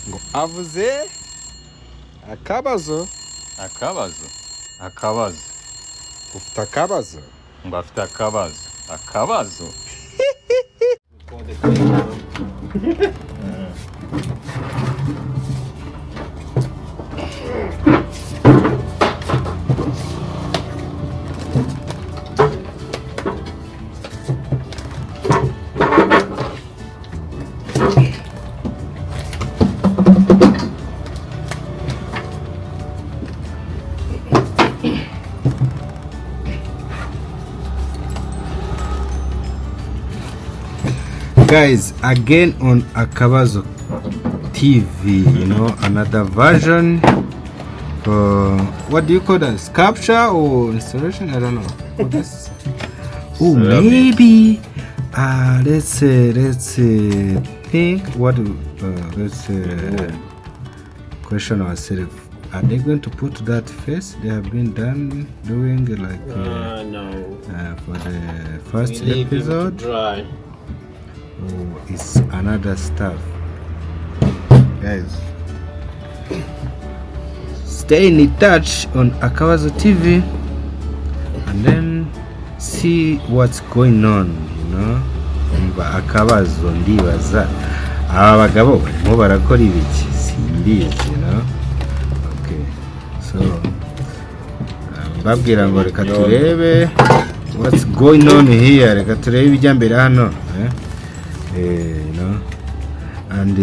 ngo avuze akabazo. Akabazo. Akabazo. Ufite akabazo? Ngo afite akabazo. Akabazo. Guys, again on AKABAZO TV, you know, another version. What do you call that? Capture or installation? I don't know. What is? Oh, maybe. Let's think. What? Let's question ourselves. Are they going to put that face they have been doing like no. For the first episode? Dry. Oh, it's another stuff. Guys, stay in touch on AKABAZO TV and then see what's going on, you know. AKABAZO ndibaza aba bagabo barimo barakora ibiki simbizi, you know. Okay, so babwira ngo reka turebe what's going on here, reka turebe ibijya mbere hano, you know. And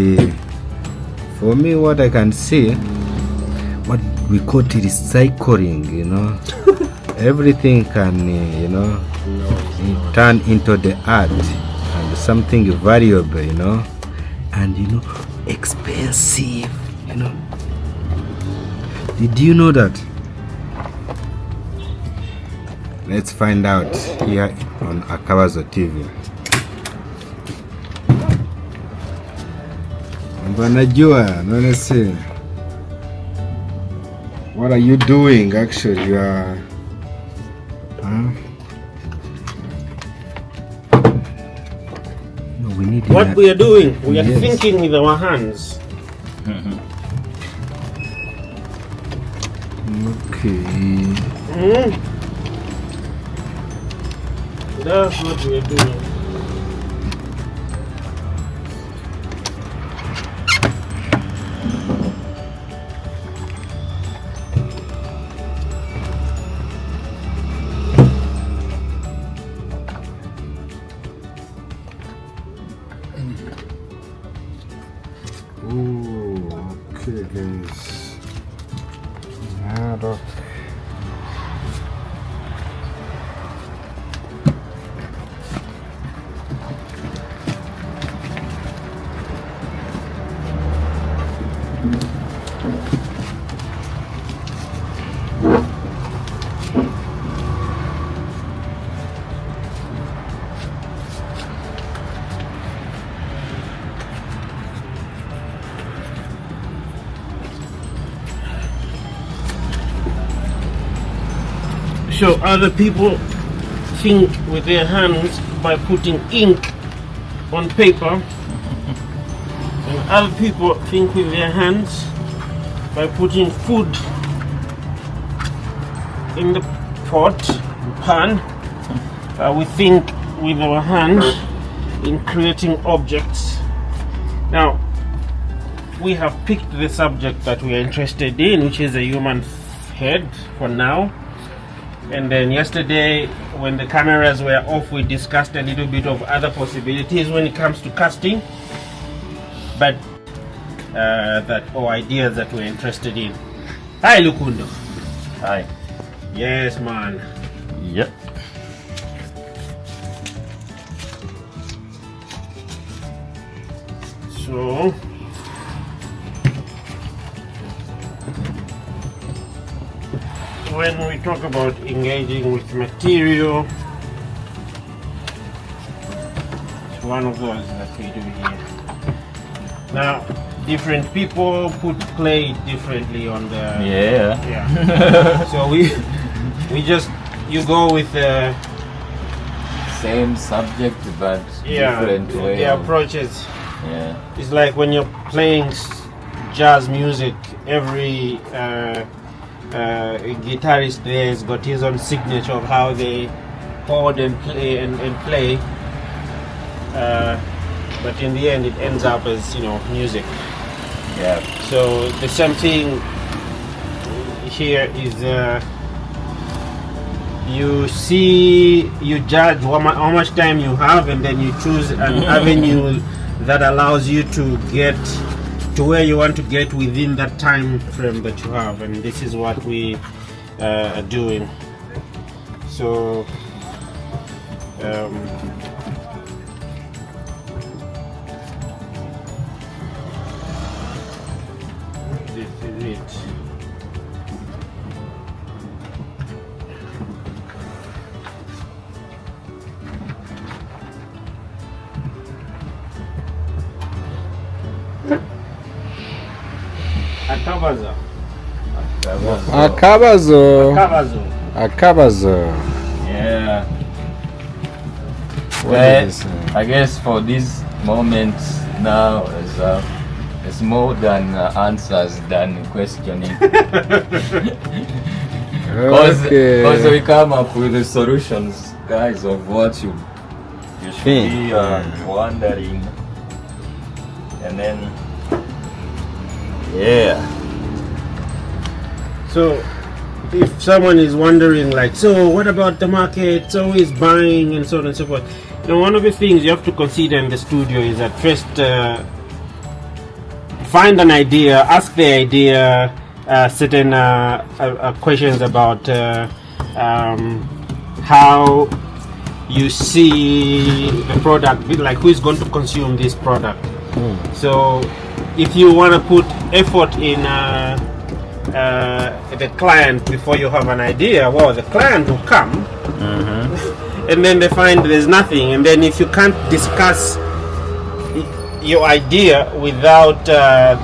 for me, what I can see, what we call it recycling, you know. Everything can, you know, turn into the art and something valuable, you know, and you know, expensive, you know. Did you know that? Let's find out here on AKABAZO TV. Banajua, honestly. What are you doing? Actually, you are. No, we need. What we are doing, we are thinking with our hands. Okay. That's what we are doing. Oh, okay, guys. Nada. So other people think with their hands by putting ink on paper, and other people think with their hands by putting food in the pot, pan. We think with our hands in creating objects. Now, we have picked the subject that we are interested in, which is a human head for now. And then yesterday, when the cameras were off, we discussed a little bit of other possibilities when it comes to casting, but ideas that we're interested in. Hi, Lukundo. Hi. Yes, man. Yep. So, when we talk about engaging with material, it's one of those that we do here. Now, different people put play differently on the yeah. So you go with the same subject but different way the approaches. Yeah. It's like when you're playing jazz music, every guitarist there has got his own signature of how they chord and play and play. But in the end, it ends up as music. Yeah. So the same thing here is you judge how much time you have, and then you choose an avenue that allows you to get to where you want to get within that time frame that you have, and this is what we are doing. So this is it. AKABAZO. AKABAZO. AKABAZO. AKABAZO. Yeah. What But is this, I guess for these moments now, it's more than answers than questioning. Because Okay. we come up with the solutions, guys, of what you should be wondering, and then yeah. So if someone is wondering, like, so what about the market, so who is buying, and so on and so forth, one of the things you have to consider in the studio is at first find an idea, ask the idea certain questions about how you see the product, like who is going to consume this product. So if you want to put effort in the client before you have an idea, well, the client will come and then they find there's nothing, and then if you can't discuss your idea without the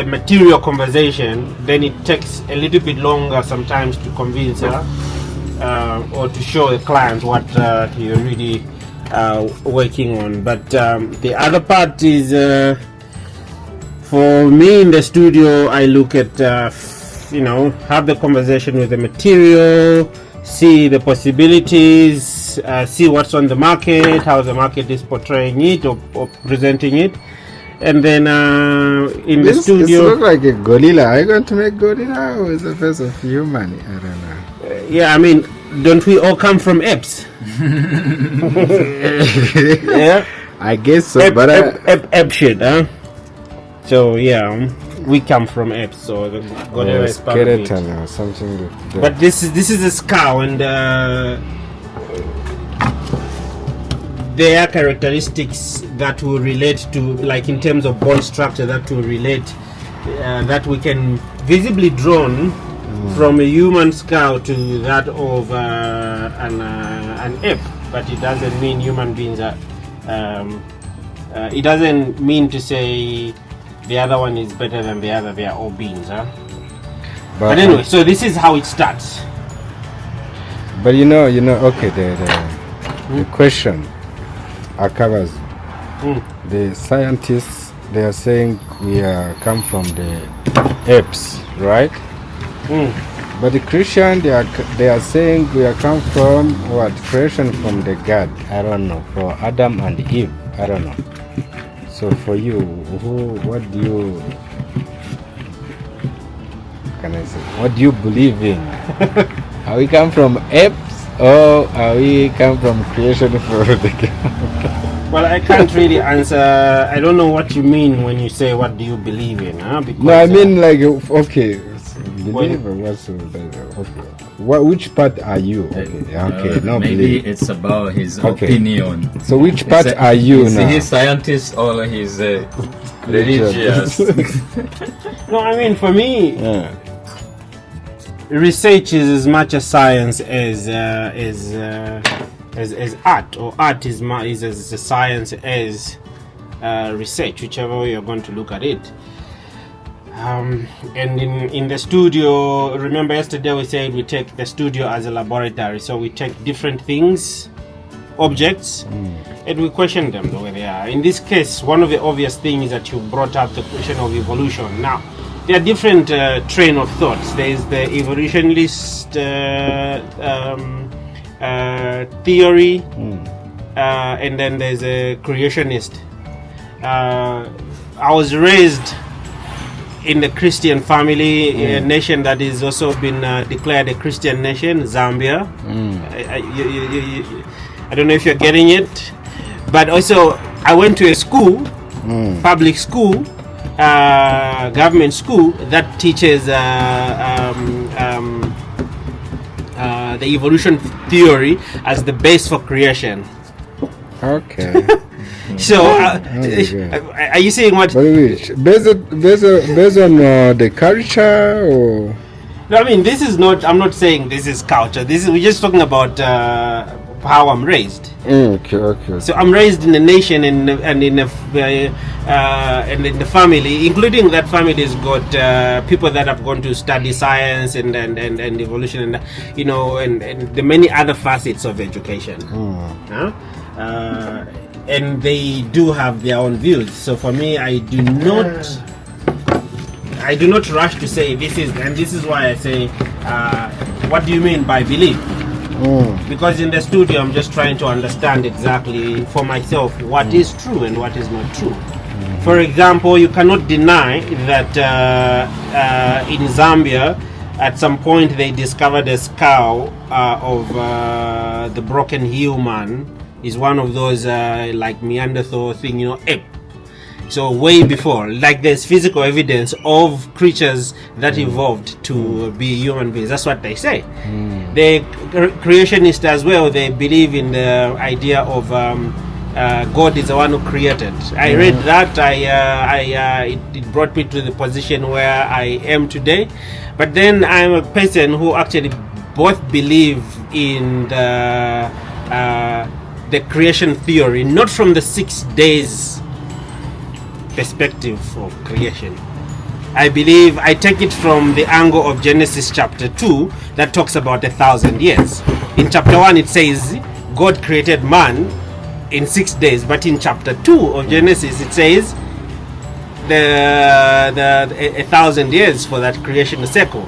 material conversation, then it takes a little bit longer sometimes to convince her or to show the client what you're really working on. But the other part is for me in the studio, I look at have the conversation with the material, see the possibilities, see what's on the market, how the market is portraying it or presenting it, and then in the studio. This looks like a gorilla. Are you going to make gorilla with the face of human? I don't know. Yeah, I mean, don't we all come from apes? Yeah, I guess so, ape shit, huh? So yeah, we come from apes, so the gorilla is part of it. skeleton or something like that. But this is a skull, and there are characteristics that will relate to, like in terms of bone structure, that will relate that we can visibly drawn from a human skull to that of an ape. But it doesn't mean human beings are. It doesn't mean to say the other one is better than the other. They are all beings, huh? But anyway, so this is how it starts. But okay, the question, AKABAZO, the scientists, they are saying we come from the apes, right? But the Christian, they are saying we are come from what? Creation from the God. I don't know. For Adam and Eve, I don't know. So for you, what do you? Can I say? What do you believe in? Are we come from apes, or are we come from creation for the God? Well, I can't really answer. I don't know what you mean when you say what do you believe in, huh? Because, No, I mean like okay, believe or what's okay. Which part are you? Okay, no maybe believe. it's about his Okay. opinion. So which part are you Is now? he scientist or he's religious? no, I mean for me, Yeah. research is as much a science as art, or art is as a science as research, whichever way you're going to look at it. And in the studio, remember yesterday we said we take the studio as a laboratory, so we take different things objects, and we question them the way they are. In this case, one of the obvious things that you brought up, the question of evolution. Now, there are different train of thoughts. There is the evolutionist theory, and then there's a creationist. I was raised in the Christian family, a nation that is also been declared a Christian nation, Zambia. I don't know if you're getting it, but also I went to a school, public school, government school that teaches the evolution theory as the base for creation. Okay. So, are you saying what? Based on the culture, or? No, I mean, this is not. I'm not saying this is culture. We're just talking about how I'm raised. Okay. So I'm raised in a nation and in the family, including that family has got people that have gone to study science and evolution and and the many other facets of education. And they do have their own views. So for me, I do not rush to say this is why I say, what do you mean by belief? Because in the studio, I'm just trying to understand exactly for myself what is true and what is not true. For example, you cannot deny that in Zambia, at some point they discovered a skull of the broken human. Is one of those like Neanderthal thing, ape. So way before, like there's physical evidence of creatures that evolved to be human beings. That's what they say. The creationists as well, they believe in the idea of God is the one who created. I read that. It brought me to the position where I am today. But then I'm a person who actually both believe in the creation theory, not from the 6 days perspective of creation. I believe I take it from the angle of Genesis chapter 2 that talks about 1,000 years. In chapter 1 it says God created man in 6 days, but in chapter 2 of Genesis it says the 1,000 years for that creation cycle.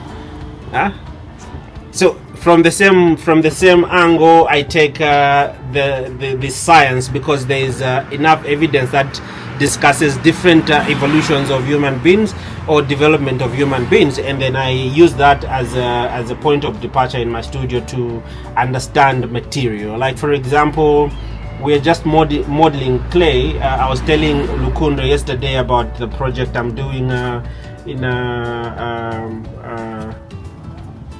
So from the same angle, I take the science, because there is enough evidence that discusses different evolutions of human beings or development of human beings, and then I use that as a point of departure in my studio to understand material. Like for example, we're just modeling clay. I was telling Lukundo yesterday about the project I'm doing in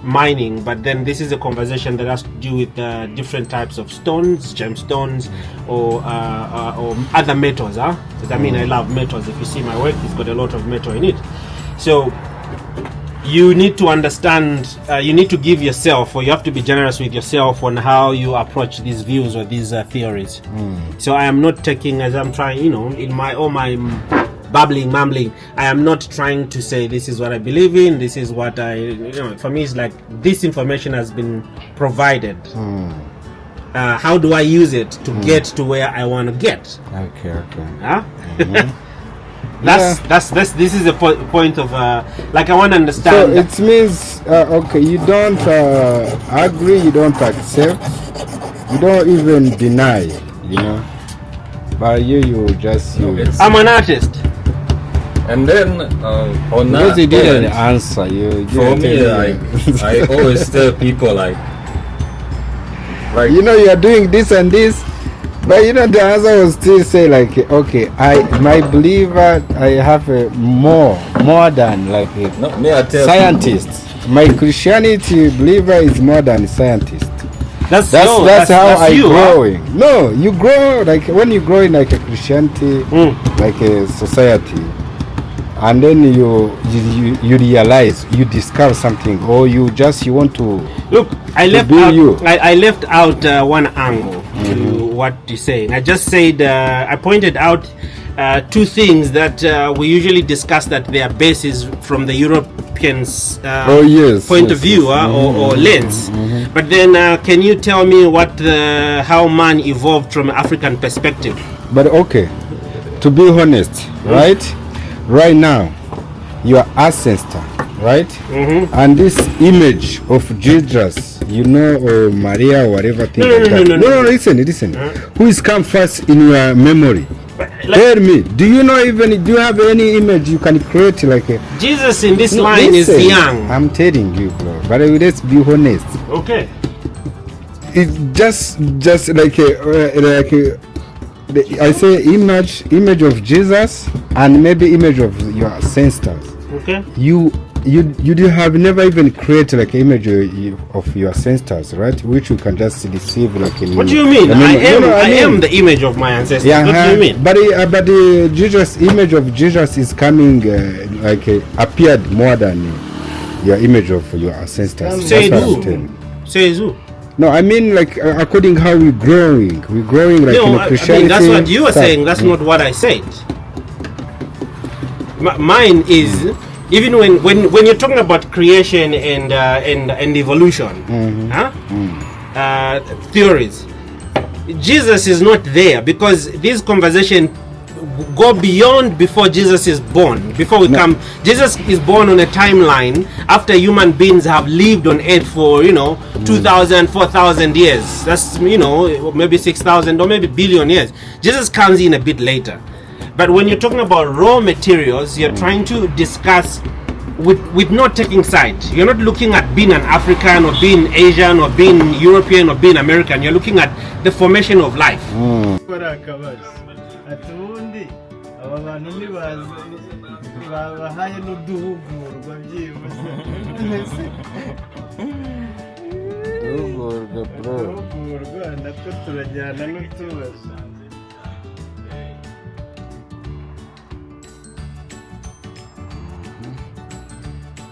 mining, but then this is a conversation that has to do with different types of stones, gemstones, or other metals. Because I mean, I love metals. If you see my work, it's got a lot of metal in it. So you need to understand, you need to give yourself, or you have to be generous with yourself on how you approach these views or these theories. So I am not taking, as I'm trying, in my mumbling, I am not trying to say this is what I believe in, this is what for me it's like this information has been provided. How do I use it to get to where I want to get? Okay. This is a point of like I want to understand. So it means you don't agree, you don't accept, you don't even deny, but you just use. I'm an artist. And then on because that you didn't point, answer you. for me, I always tell people like you are doing this and this, but the answer will still say like, okay, my believer, I have more than like a scientist. My Christianity believer is more than scientist. That's how I growing. No, you grow like when you grow in like a Christianity, like a society. And then you realize, you discover something, or you want to look. I left out one angle to what you're saying. I just said I pointed out two things that we usually discuss that their base is from the European Europeans' yes, point yes, of view yes. or lens. But then, can you tell me how man evolved from an African perspective? But okay, to be honest, right now, your ancestor, right? And this image of Jesus, or Maria or whatever thing No, listen. Who is come first in your memory? Tell me, do you have any image you can create like a... Jesus in this line is young. I'm telling you, bro, but let's be honest. Okay. It's just like I say image of Jesus and maybe image of your ancestors. Okay. You have never even created like an image of your ancestors, right? Which you can just receive like in... What do you mean? I am the image of my ancestors. Yeah, what do you mean? But the Jesus image of Jesus is coming appeared more than your image of your ancestors. Say who? No, I mean like according how we're growing like in Christianity. I mean, that's what you were saying. That's not what I said. Mine is even when you're talking about creation and evolution, theories. Jesus is not there because this conversation go beyond before Jesus is born. Jesus is born on a timeline after human beings have lived on earth for 2,000, 4,000 years. That's maybe 6,000 or maybe billion years. Jesus comes in a bit later. But when you're talking about raw materials, you're trying to discuss with not taking side. You're not looking at being an African or being Asian or being European or being American. You're looking at the formation of life.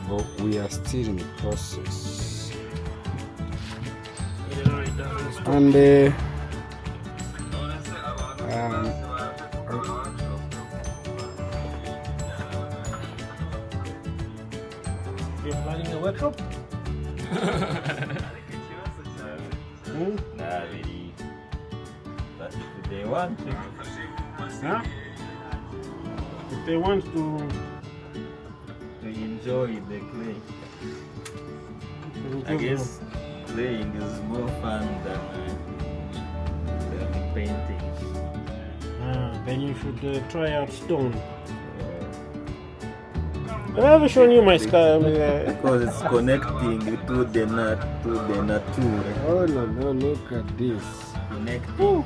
But we are still in the process. And you're planning a workshop? Nah, really. But if they want to. Huh? If they want to enjoy the clay. I guess playing is more fun than the painting. Then you should try out stone. Have I ever shown you my sky? Because it's connecting to the nature. oh no, look at this. Connecting.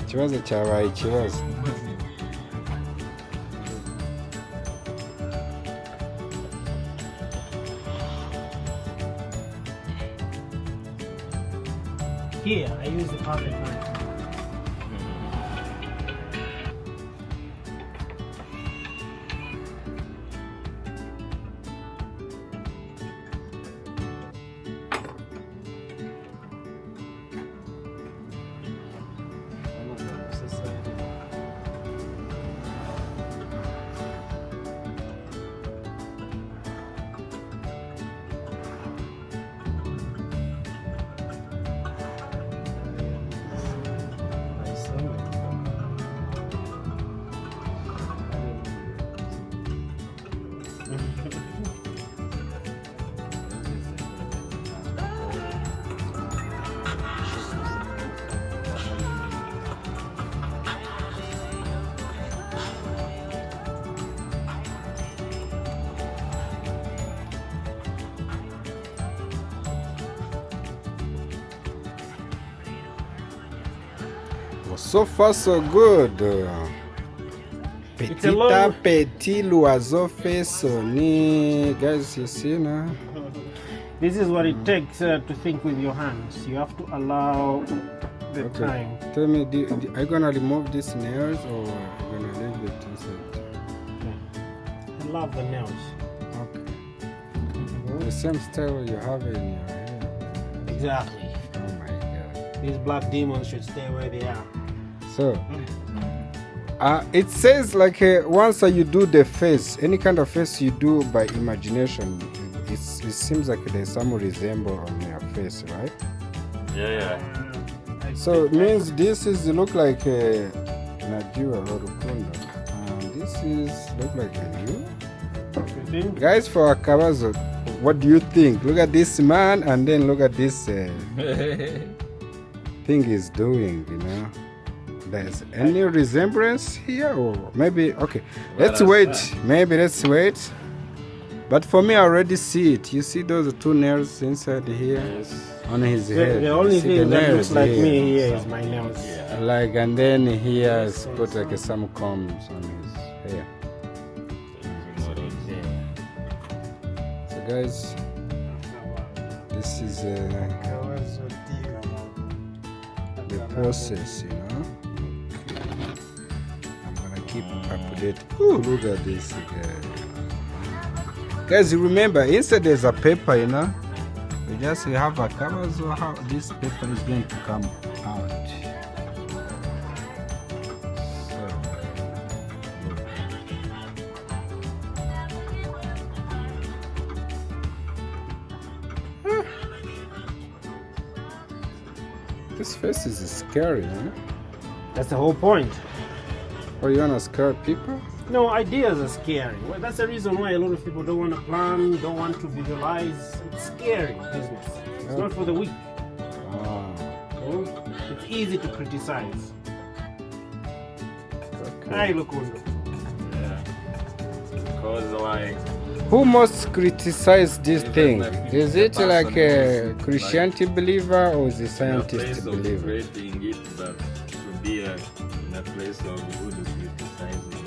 Ikibazo cyabaye ikibazo. Here, I use the pocket knife. So far so good. It's a long... Petit l'oiseau fait sonner. Guys, you see now? This is what it takes to think with your hands. You have to allow the time. Tell me, are you gonna remove these nails or are you gonna leave it inside? I love the nails. Okay. The same style you have in your hair. Exactly. Oh my god. These black demons should stay where they are. So, it says like once you do the face, any kind of face you do by imagination, it seems like there's some resemble on your face, right? Yeah. So it means this is look like Najua or Rukunda. This is look like you. Guys, for AKABAZO, what do you think? Look at this man and then look at this thing he's doing, you know. There's any resemblance here or maybe, okay, let's wait. Maybe let's wait. But for me, I already see it. You see those two nails inside here? Yes. On his head. The only thing that looks like me here is my nails. Yeah. Like, and then he has put like some combs on his hair. So guys, this is the process, you know. I'm gonna keep up to date. Oh, look at this guys, you remember inside there's a paper, you know. We just have AKABAZO, how this paper is going to come out. This face is scary, huh? That's the whole point. Oh, you wanna scare people? No, ideas are scary. Well, that's the reason why a lot of people don't want to plan, don't want to visualize. It's scary business. It's not for the weak. It's easy to criticize. Hi, Lukundo. Yeah. Because like, who most criticize this thing? like Is the it like person a Christianity believer or is it in a scientist place of believer? creating it, but to be in a place of good criticizing.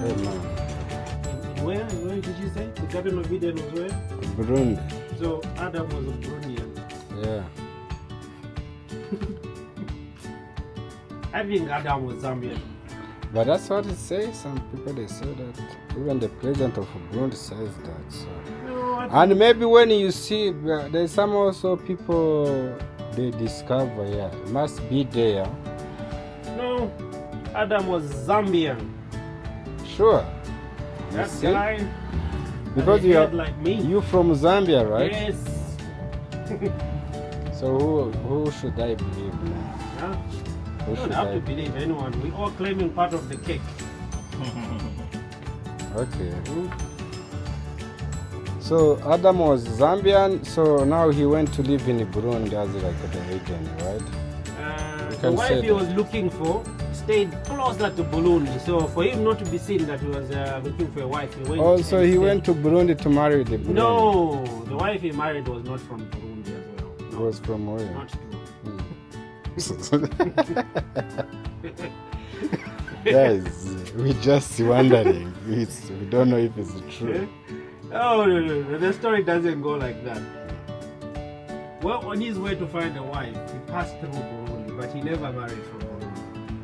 Oh no. Where did you say? The Garden of Eden was where? Burundi. So Adam was a Burundian. Yeah. I think Adam was Zambian. But that's what it says. Some people they say that. Even the president of Burundi says that. So. No, And maybe when you see, there's some also people they discover, yeah, it must be there. no, Adam was Zambian. Sure. You That see? guy. Because had a you head are like me. you from Zambia, right? Yes. So who should I believe now? Huh? Who You don't should have I? to believe anyone. We all claiming part of the cake. Okay. So Adam was Zambian, so now he went to live in Burundi as like the agent, right? The can wife say he that. was looking for stayed closer to Burundi. So for him not to be seen that he was looking for a wife, he went. Also, and he stayed. went to Burundi to marry the Burundi. No, the wife he married was not from Burundi as well. It No, was from where? not true. Guys, we just wondering. We don't know if it's true. Oh, no. The story doesn't go like that. Well, on his way to find a wife, he passed through Burundi, but he never married from Burundi.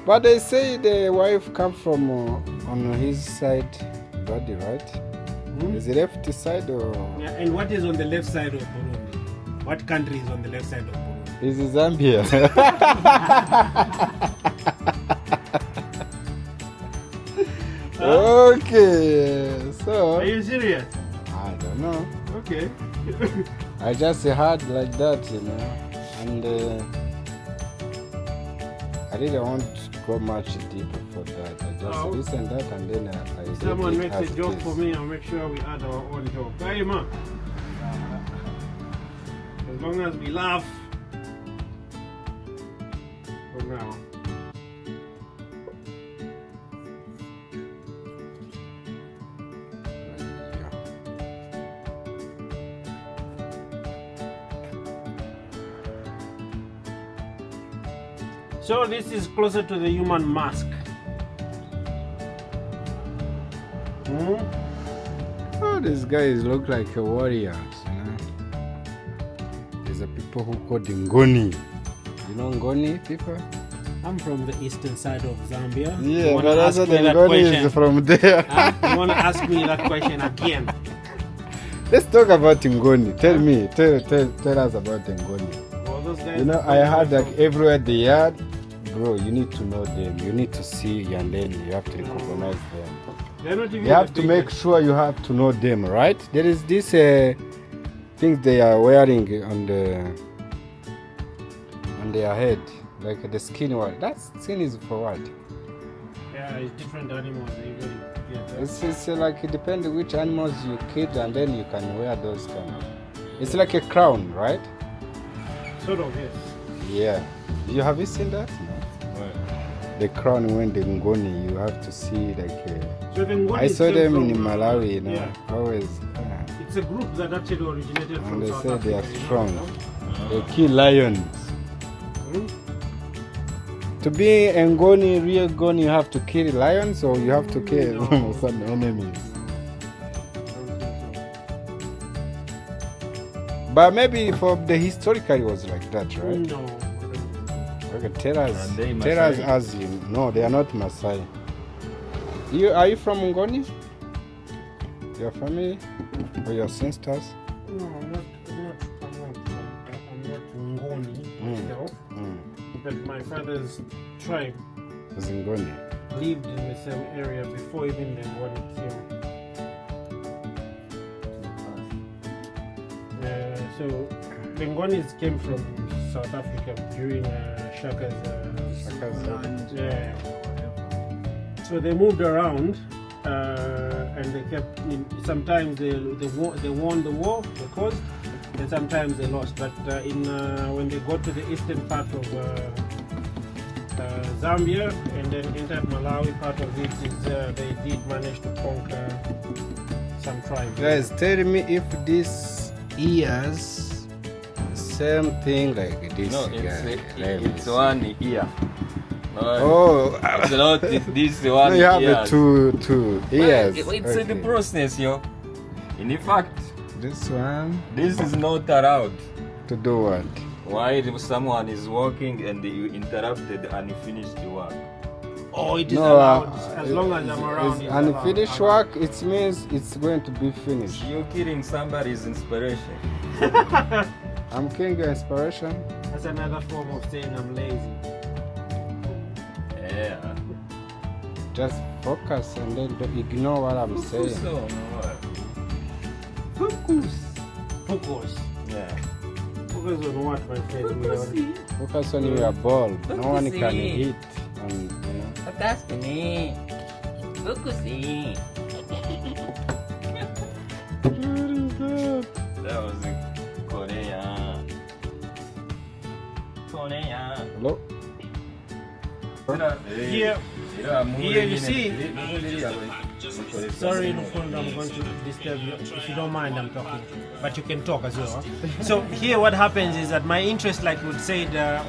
But they say the wife come from on his side body, right? Is it left side or Yeah, and what is on the left side of Burundi? What country is on the left side of Burundi? is it Zambia? Okay, so Are you serious? I don't know. Okay. I just heard like that, you know, and I didn't want to go much deeper for that. I just listened that and then I did Someone it makes as a it joke is. for me, I'll make sure we add our own joke. Hey, man. As long as we laugh. For now. So this is closer to the human mask. Oh, these guys look like warriors, you know. There's a people who called Ngoni. You know Ngoni people? I'm from the eastern side of Zambia. Yeah, wanna but ask also me the that Ngoni question? is from there. You want to ask me that question again? Let's talk about Ngoni. Tell me, tell us about Ngoni. Well, those guys You know, are I heard from- like everywhere they are, bro, you need to know them. You need to see and then you have to recognize them. They're not even You have the to big make guys. sure you have to know them, right? There is this things they are wearing on their head, like the skin one. That skin is for what? Yeah, it's different animals. They really, yeah, that's- It's like it depends which animals you kill and then you can wear those kind of. It's like a crown, right? sort of, yes. Yeah. Have you seen that? No. The crown when the Ngoni, you have to see like. So the Ngoni I saw came them from, in Malawi, you know. Yeah. Always. It's a group that actually originated from And they South say Africa. they are you know, strong. no? They kill lions. Hmm? To be a Ngoni, real Ngoni, you have to kill lions or you have to kill No. some enemies. I don't think so. But maybe for the historical it was like that, right? No. I don't think so. Okay, tell us Are they as Maasai? you. No, they are not Maasai. Are you from Ngoni? Your family or your ancestors? No, I'm not Ngoni myself. But my father's tribe Was in Ngoni. lived in the same area before even the Ngoni came. So the Ngonis came from South Africa during Shaka's yeah. So they moved around and they kept. Sometimes they won the war, the cause, and sometimes they lost. But when they got to the eastern part of Zambia and then entered Malawi, part of it is they did manage to conquer some tribes. Guys, tell me if this ears same thing like this. No, guy. it's one ear. No, Oh, it's not this no, one you have ear. two ears. It's Okay. the process, yo. In fact, This one this is not allowed. to do what? While someone is working and you interrupted and you finished the work. Oh, it is No, allowed as long as I'm around. It's it's unfinished allowed. work. It means it's going to be finished. You're killing somebody's inspiration. I'm killing your inspiration. That's another form of saying I'm lazy. Yeah. Just focus and then don't ignore what I'm saying. So, no. Focus. Focus. Yeah. Focus on what, my friend? We are- Focus on your ball. No one can Focusing. hit. And, you know. 私ね、フォクシー。 That was Korean. Korean. Hello? Here, here you see. Sorry, Lufonda, I'm going to disturb you. If you don't mind, I'm talking. But you can talk as well. Huh? So here what happens is that my interest, like would say, the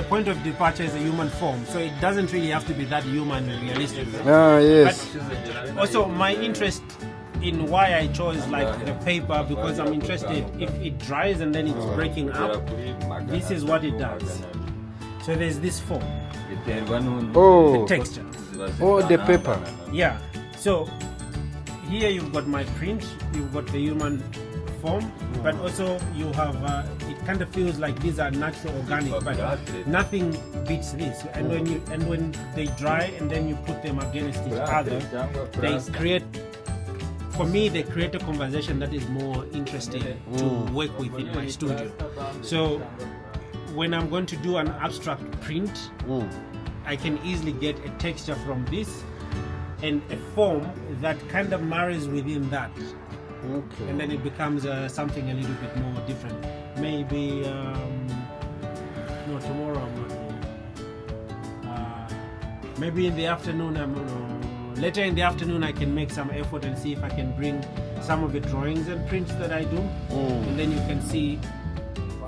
point of departure is a human form. So it doesn't really have to be that human and realistic. Ah, yes. But also my interest in why I chose like the paper, because I'm interested if it dries and then it's breaking up, this is what it does. So there's this form, Oh. the texture. Oh, the paper. Yeah. So here you've got my print, you've got the human form, but also you have it kind of feels like these are natural organic, but nothing beats this. And when they dry and then you put them against each other, they create, for me, they create a conversation that is more interesting to work with in my studio. So when I'm going to do an abstract print, I can easily get a texture from this and a form that kind of marries within that, Okay. and then it becomes something a little bit more different. Maybe no, tomorrow I'm not here. Maybe in the afternoon later in the afternoon I can make some effort and see if I can bring some of the drawings and prints that I do, and then you can see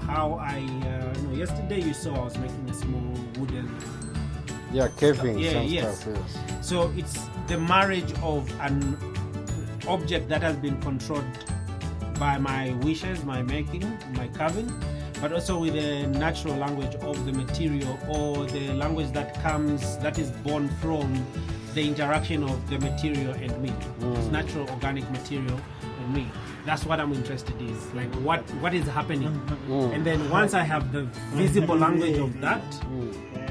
how I yesterday you saw I was making a small wooden Yeah, caving Yeah, some yes. stuff. Yes. so it's the marriage of an object that has been controlled by my wishes, my making, my carving, but also with the natural language of the material, or the language that is born from the interaction of the material and me. It's natural organic material and me. That's what I'm interested in, like what is happening. And then once I have the visible language of that,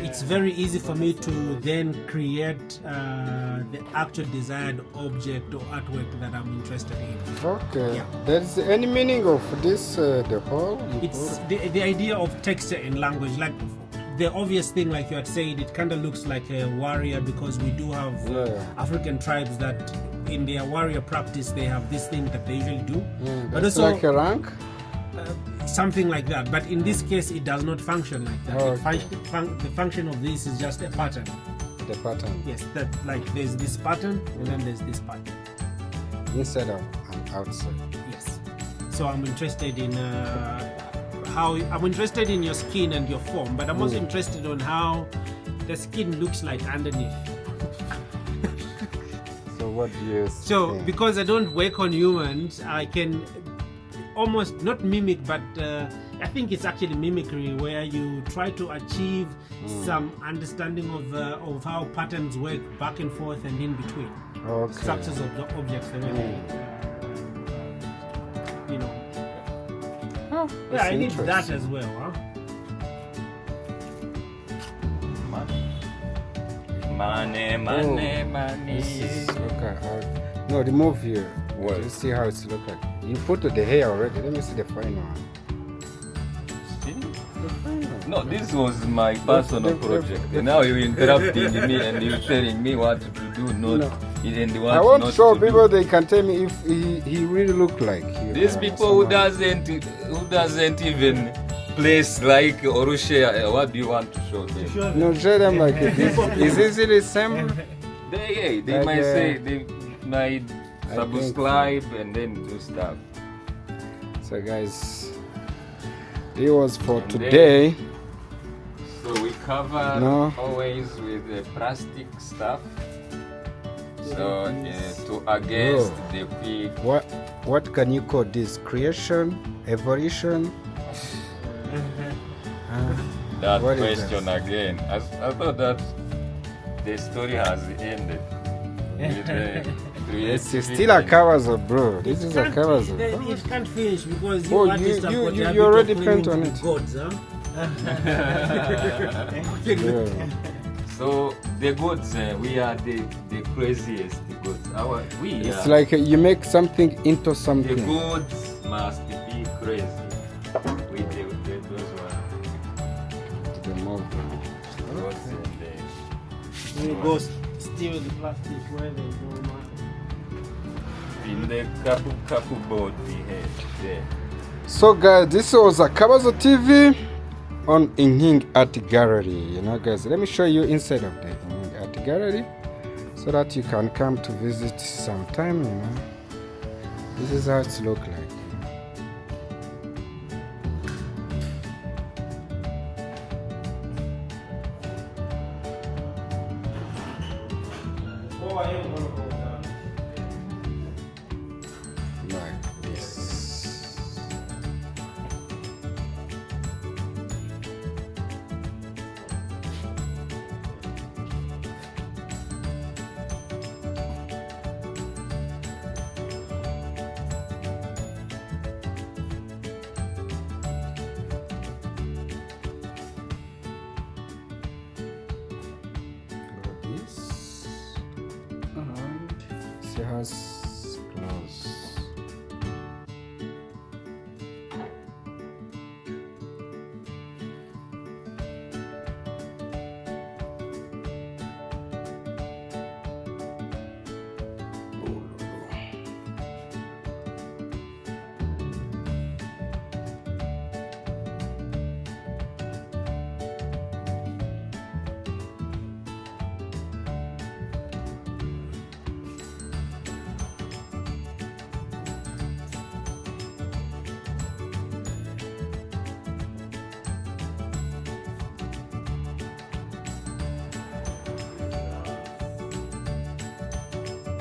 it's very easy for me to then create the actual desired object or artwork that I'm interested in. Okay. Yeah. There's any meaning of this, the whole? It's the idea of texture and language. Like the obvious thing, like you had said, it kind of looks like a warrior, because we do have African tribes that in their warrior practice they have this thing that they usually do. But It's also like a rank? something like that. But in this case, it does not function like that. Okay. The function of this is just a pattern. The pattern. Yes, that like there's this pattern and then there's this pattern. Inside of and outside. Yes. So I'm interested in I'm interested in your skin and your form, but I'm also interested on how the skin looks like underneath. So what do you So think? because I don't work on humans, I can almost not mimic, but I think it's actually mimicry, where you try to achieve some understanding of how patterns work back and forth and in between. Okay. Structures of the objects, and you know. Oh, Yeah, I need interesting. that as well, huh? Money, This is look at how. No, remove here. What? Let's see how it's look like. You put the hair already. Let me see the final one. The final. No, this was my personal project. And now you're interrupting me and you're telling me what to do, not No. and what I want to not show to people do. they can tell me if he really look like. These people who doesn't even place like Orusha, what do you want to show them? No, show them like this. Is this the same? They Like, might say they might I subscribe and then do stuff. So guys, it was for And today. So we cover No. always with the plastic stuff. So to against the pig. What can you call this? Creation, evolution? That What is question again. I thought that the story has ended. With the It's creativity. still AKABAZO, bro. This is It AKABAZO. can't finish because you Oh, artists have got the you habit already of claiming paint on to be it. gods, huh? Yeah. So the gods, we are the craziest gods. It's like you make something into the something. gods must be crazy. With those ones. The mob. Gods and the We go steal the plastic where they go, man. in the kapu board we had there. So guys, this was AKABAZO TV on Inhing Art Gallery. You know guys, let me show you inside of the Inhing Art Gallery so that you can come to visit sometime, you know. This is how it look like. Oh, I am gonna go down. Like this. Like this. And see how